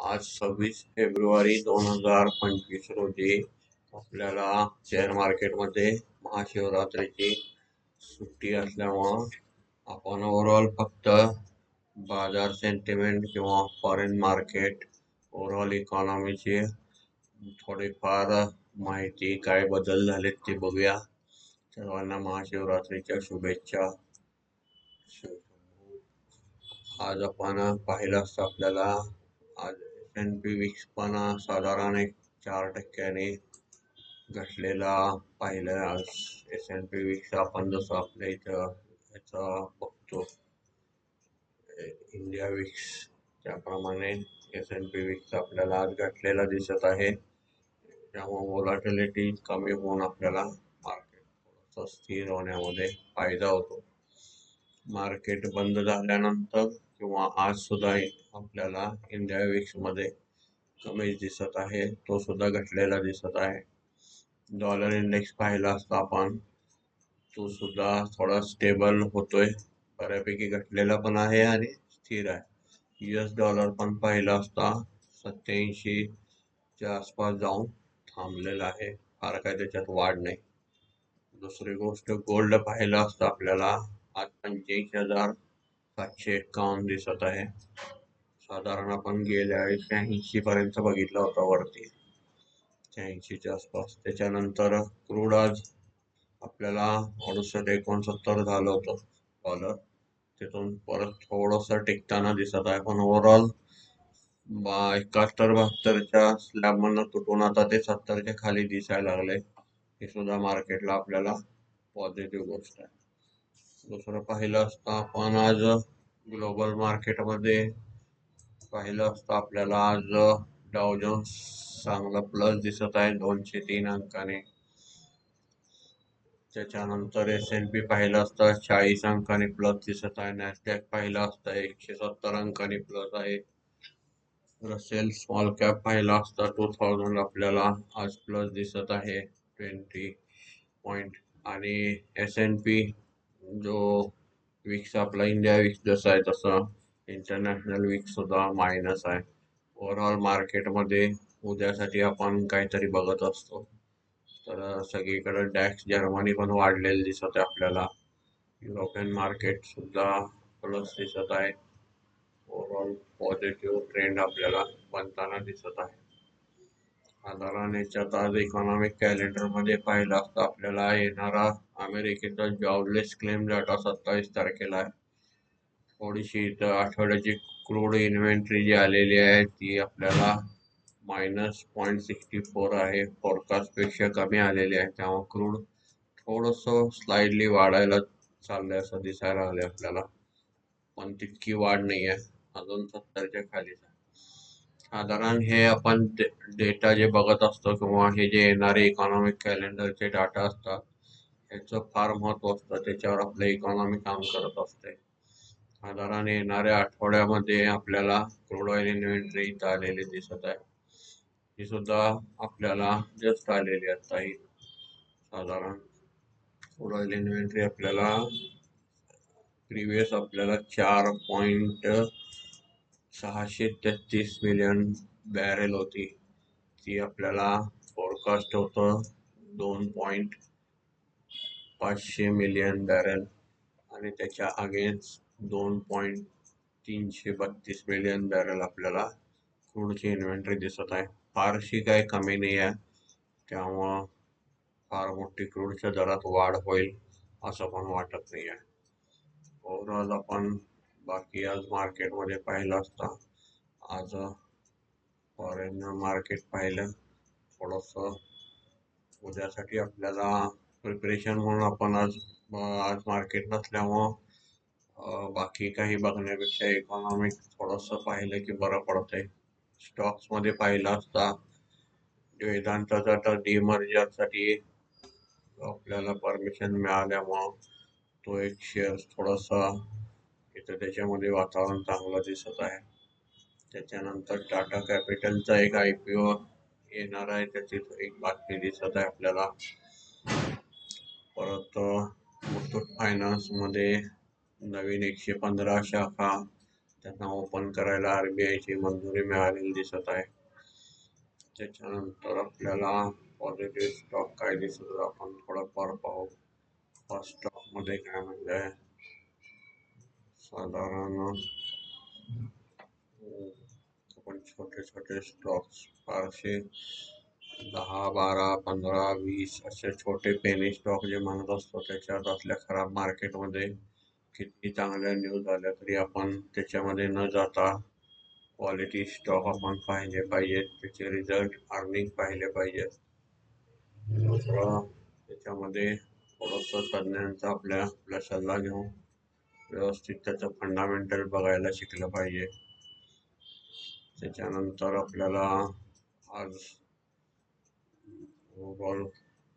आज 26 फेब्रुवारी 2025 रोजी आपल्याला शेअर मार्केटमध्ये महाशिवरात्रीची सुट्टी असल्यामुळं आपण ओव्हरऑल फक्त बाजार सेंटिमेंट किंवा फॉरेन मार्केट ओव्हरऑल इकॉनॉमीची थोडीफार माहिती, काय बदल झालेत ते बघूया. सर्वांना महाशिवरात्रीच्या शुभेच्छा. आज आपण पाहिलं असतं आपल्याला आज S&P विक्स पण साधारण 4% घटलेला पाहिलं. आज S&P विक्स आपण जसं आपल्या इथं याचा बघतो इंडिया विक्स, त्याप्रमाणे S&P विक्स आपल्याला आज घटलेला दिसत आहे. त्यामुळे व्होलॅटिलिटी कमी होऊन आपल्याला मार्केट थोडंसं स्थिर होण्यामध्ये फायदा होतो. मार्केट बंद झाल्यानंतर किंवा आज सुद्धा आपल्याला इंडिया विक्स मध्ये कमी दिसत आहे, तो सुद्धा घटलेला दिसत आहे. डॉलर इंडेक्स पाहिला असता आपण, तो सुद्धा थोडा स्टेबल होतोय, बऱ्यापैकी घटलेला पण आहे आणि स्थिर आहे. US डॉलर पण पाहिला असता 87 च्या आसपास जाऊन थांबलेला आहे, फार काय त्याच्यात वाढ नाही. दुसरी गोष्ट, गोल्ड पाहिलं असतं आपल्याला आज 85,751 दिसत आहे. साधारण आपण गेल्या 80 पर्यंत बघितला होता वरती, 80च्या आसपास. त्याच्यानंतर क्रूड आज आपल्याला 68-69 झालं होतं डॉलर, तिथून परत थोडस टिकताना दिसत आहे. पण ओव्हरऑल 71-72च्या स्लॅब मधनं तुटून आता ते 70च्या खाली दिसायला लागले. हे सुद्धा मार्केटला आपल्याला पॉझिटिव्ह गोष्ट आहे. दुसरं पाहिलं असतं आपण आज ग्लोबल मार्केटमध्ये पाहिलं असतं आपल्याला आज डाव जोन्स चांगला प्लस दिसत आहे 203 अंकाने. त्याच्यानंतर S&P पाहिलं असतं 40 अंकाने प्लस दिसत आहे. नॅसडॅक पाहिलं असतं 170 अंकाने प्लस आहे. रसेल स्मॉल कॅप पाहिला असता 2000 आपल्याला आज प्लस दिसत आहे 20 पॉइंट. आणि S&P जो विक्स आपला इंडिया विक्स जसा आहे तसं इंटरनॅशनल विक्स सुद्धा मायनस आहे. ओव्हरऑल मार्केटमध्ये उद्यासाठी आपण काहीतरी बघत असतो, तर सगळीकडे डॅक्स जर्मनी पण वाढलेले दिसत आहे आपल्याला. युरोपियन मार्केट सुद्धा प्लस दिसत आहे. ओव्हरऑल पॉझिटिव्ह ट्रेंड आपल्याला बनताना दिसत आहे. साधारण याच्यात आज इकॉनॉमिक कॅलेंडर मध्ये पाहिलं असतं आपल्याला येणारा अमेरिकेचा जॉबलेस क्लेम डाटा 27 तारखेला आहे. थोडीशी इथं आठवड्याची क्रूड इन्व्हेंटरी जी आलेली आहे ती आपल्याला -0.64 आहे, फोरकास्ट पेक्षा कमी आलेली आहे. त्यामुळे क्रूड थोडस स्लाइडली वाढायला चाललंय असं दिसायला लागले आपल्याला, पण तितकी वाढ नाही आहे, अजून 70च्या खाली. साधारण हे आपण डेटा जे बघत असतो किंवा हे जे येणारे इकॉनॉमिक कॅलेंडरचे डाटा असतात, ह्याचं फार महत्व असतं, त्याच्यावर आपलं इकॉनॉमी काम करत असते. साधारण येणाऱ्या आठवड्यामध्ये आपल्याला क्रूड ऑइल इन्व्हेंटरी इथं आलेली दिसत आहे. ही सुद्धा आपल्याला जस्ट आलेली आता ही साधारण क्रूड ऑइल इन्व्हेंटरी आपल्याला प्रिव्हियस आपल्याला 4.633 मिलियन बॅरेल होती, ती आपल्याला फोरकास्ट होतं 2.500 मिलियन बॅरेल आणि त्याच्या अगेन्स्ट 2.332 मिलियन बॅरेल आपल्याला क्रूडची इन्व्हेंटरी दिसत आहे. फारशी काही कमी नाही आहे, त्यामुळं फार मोठी क्रूडच्या दरात वाढ होईल असं पण वाटत नाही आहे. ओव्हरऑल आपण बाकी आज मार्केटमध्ये पाहिलं असता, आज फॉरेन मार्केट पाहिलं थोडंसं उद्यासाठी आपल्याला प्रिपरेशन म्हणून आपण आज मार्केट नसल्यामुळं बाकी काही बघण्यापेक्षा इकॉनॉमिक थोडंसं पाहिलं की बरं पडतंय. स्टॉक्स मध्ये पाहिलं असता वेदांताचा तर डीमर्जरसाठी आपल्याला परमिशन मिळाल्यामुळं तो एक शेअर थोडासा इथं त्याच्यामध्ये वातावरण चांगलं दिसत आहे. त्याच्यानंतर टाटा कॅपिटलचा एक IPO येणार आहे, त्याची एक बातमी दिसत आहे आपल्याला. परत मुथूट फायनान्स मध्ये नवीन 115 शाखा त्यांना ओपन करायला RBIची मंजुरी मिळालेली दिसत आहे. त्याच्यानंतर आपल्याला पॉझिटिव्ह स्टॉक काय दिसत आपण थोडंफार पाहू. फर्स्ट स्टॉक मध्ये काय म्हणजे साधारण आपण छोटे छोटे स्टॉक्स फारसे 10, 12, 15, 20 असे छोटे पेनी स्टॉक जे म्हणत असतो त्याच्यात असल्या खराब मार्केटमध्ये किती चांगल्या न्यूज आल्या तरी आपण त्याच्यामध्ये न जाता क्वालिटी स्टॉक आपण पाहिले पाहिजेत, त्याचे रिझल्ट अर्निंग पाहिले पाहिजेत. दुसरं त्याच्यामध्ये थोडंसं तज्ज्ञांचा आपला सल्ला घेऊन व्यवस्थित त्याचं फंडामेंटल बघायला शिकलं पाहिजे. त्याच्यानंतर आपल्याला आज ओव्हरऑल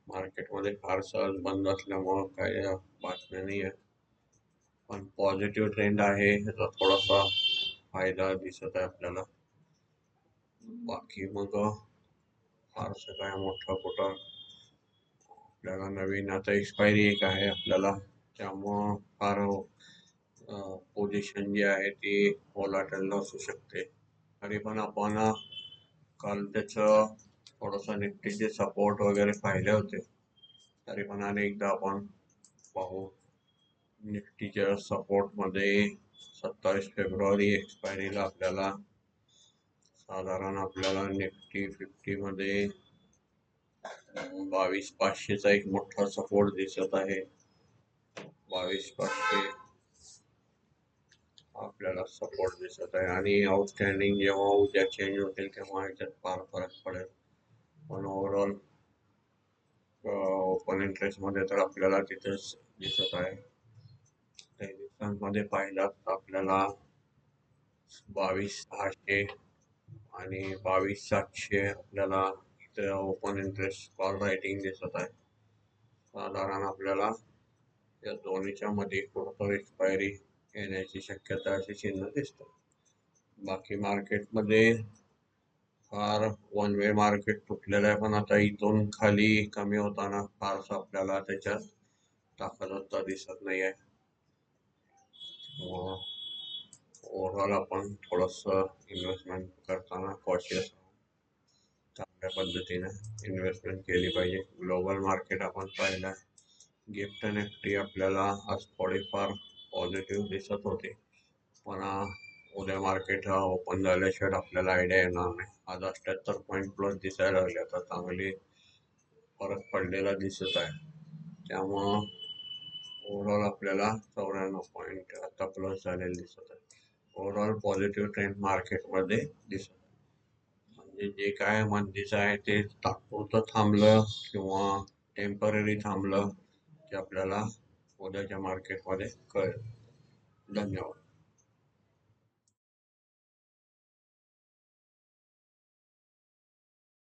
मार्केटमध्ये फारसं आज बंद असल्यामुळं काही बातम्या नाही आहे, पण पॉझिटिव्ह ट्रेंड आहे ह्याचा थोडासा फायदा दिसत आहे आपल्याला. बाकी मग फारसं काय मोठं कुठं आपल्याला नवीन आता एक्सपायरी एक आहे आपल्याला, त्यामुळं फार पोझिशन जी आहे ती व्होलाटाईल असू शकते. तरी पण आपण काल त्याचं थोडंसं निफ्टीचे सपोर्ट वगैरे पाहिले होते, तरी पण अनेकदा आपण पाहू. निफ्टीच्या सपोर्टमध्ये 27 फेब्रुवारी एक्सपायरीला आपल्याला साधारण आपल्याला निफ्टी 50 मध्ये 22,500चा एक मोठा सपोर्ट दिसत आहे. 22,500 आपल्याला सपोर्ट दिसत आहे आणि आउटस्टँडिंग जेव्हा उद्या चेंज होतील तेव्हा ह्याच्यात फार फरक पडेल. पण ओव्हरऑल ओपन इंटरेस्ट मध्ये तर आपल्याला तिथेच दिसत आहे. मध्ये पाहिलं तर आपल्याला 22,600 आणि 22,700 आपल्याला इथे ओपन इंटरेस्ट कॉल रायटिंग दिसत आहे. साधारण आपल्याला या दोन्हीच्या मध्ये कुठं एक्सपायरी येण्याची शक्यता अशी चिन्ह दिसतं. बाकी मार्केटमध्ये फार वन वे मार्केट तुटलेलं आहे, पण आता इथून खाली कमी होताना फारसं आपल्याला त्याच्यात ताकद दिसत नाही आहे. ओव्हरऑल आपण थोडंसं इन्व्हेस्टमेंट करताना कॉशियस चांगल्या पद्धतीने इन्व्हेस्टमेंट केली पाहिजे. ग्लोबल मार्केट आपण पाहिलं, गिफ्ट निफ्टी आपल्याला आज थोडेफार पॉझिटिव्ह दिसत होते, पण उद्या मार्केट ओपन झाल्याशिवाय आपल्याला आयडिया येणार नाही. आज 78 पॉईंट प्लस दिसायला लागले, आता चांगली फरक पडलेला दिसत आहे. त्यामुळं ओव्हरऑल आपल्याला 94 पॉईंट आता प्लस झालेले दिसत आहे. ओव्हरऑल पॉझिटिव्ह ट्रेंड मार्केटमध्ये दिसत आहे. म्हणजे जे काय मंदीचं आहे ते तात्पुरतं थांबलं किंवा टेम्पररी थांबलं की आपल्याला उद्याच्या मार्केटमध्ये कळेल. धन्यवाद.